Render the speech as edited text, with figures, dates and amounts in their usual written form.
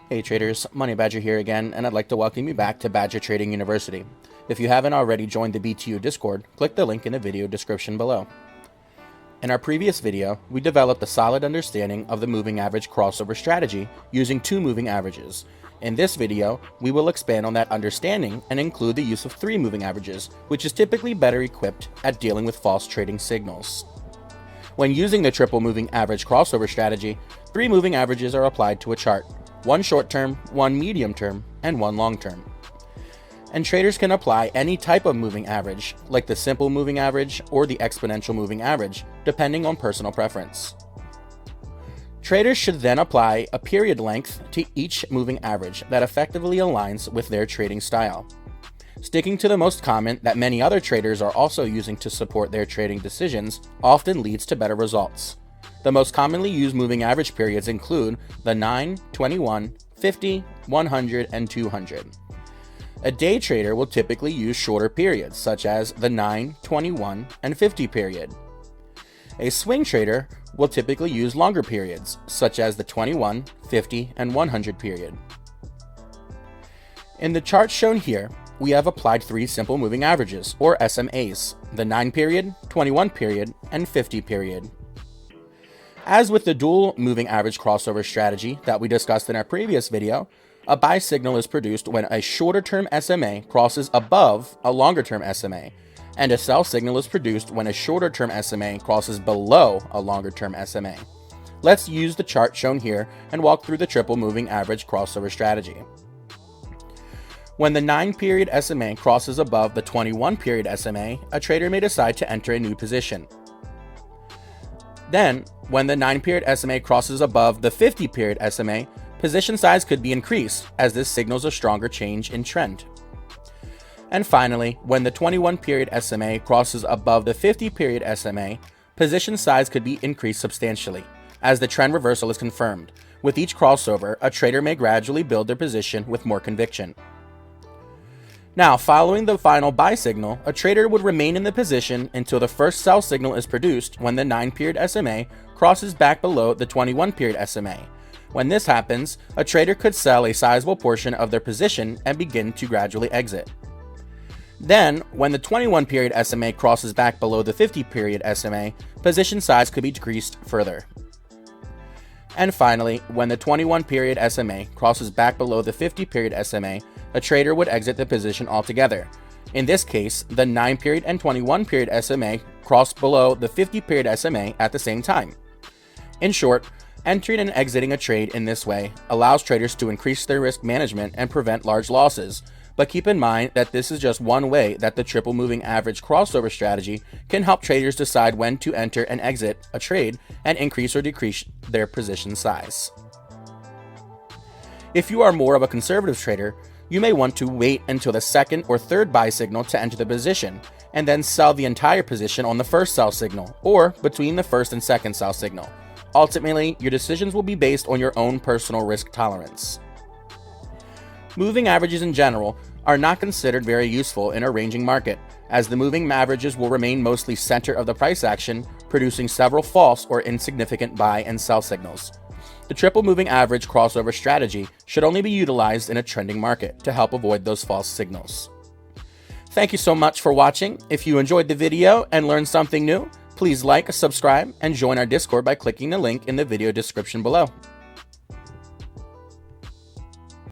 Hey traders, Money Badger here again, and I'd like to welcome you back to Badger Trading University. If you haven't already joined the BTU Discord, click the link in the video description below. In our previous video, we developed a solid understanding of the moving average crossover strategy using two moving averages. In this video, we will expand on that understanding and include the use of three moving averages, which is typically better equipped at dealing with false trading signals. When using the triple moving average crossover strategy, three moving averages are applied to a chart. One short term, one medium term, and one long term. And traders can apply any type of moving average, like the simple moving average or the exponential moving average, depending on personal preference. Traders should then apply a period length to each moving average that effectively aligns with their trading style. Sticking to the most common that many other traders are also using to support their trading decisions often leads to better results. The most commonly used moving average periods include the 9, 21, 50, 100, and 200. A day trader will typically use shorter periods, such as the 9, 21, and 50 period. A swing trader will typically use longer periods, such as the 21, 50, and 100 period. In the chart shown here, we have applied three simple moving averages, or SMAs, the 9 period, 21 period, and 50 period. As with the dual moving average crossover strategy that we discussed in our previous video, a buy signal is produced when a shorter term SMA crosses above a longer term SMA, and a sell signal is produced when a shorter term SMA crosses below a longer term SMA. Let's use the chart shown here and walk through the triple moving average crossover strategy. When the 9 period SMA crosses above the 21 period SMA, a trader may decide to enter a new position. Then, when the 9 period SMA crosses above the 50 period SMA, position size could be increased, as this signals a stronger change in trend. And finally, when the 21 period SMA crosses above the 50 period SMA, position size could be increased substantially, as the trend reversal is confirmed. With each crossover, a trader may gradually build their position with more conviction. Now, following the final buy signal, a trader would remain in the position until the first sell signal is produced when the 9 period SMA crosses back below the 21 period SMA. When this happens, a trader could sell a sizable portion of their position and begin to gradually exit. Then, when the 21 period SMA crosses back below the 50 period SMA, position size could be decreased further. And finally, when the 21 period SMA crosses back below the 50 period SMA, a trader would exit the position altogether. In this case, the 9 period and 21 period SMA cross below the 50 period SMA at the same time. In short, entering and exiting a trade in this way allows traders to increase their risk management and prevent large losses. But keep in mind that this is just one way that the triple moving average crossover strategy can help traders decide when to enter and exit a trade and increase or decrease their position size. If you are more of a conservative trader, you may want to wait until the second or third buy signal to enter the position, and then sell the entire position on the first sell signal, or between the first and second sell signal. Ultimately, your decisions will be based on your own personal risk tolerance. Moving averages in general are not considered very useful in a ranging market, as the moving averages will remain mostly center of the price action, producing several false or insignificant buy and sell signals. The triple moving average crossover strategy should only be utilized in a trending market to help avoid those false signals. Thank you so much for watching. If you enjoyed the video and learned something new, please like, subscribe, and join our Discord by clicking the link in the video description below.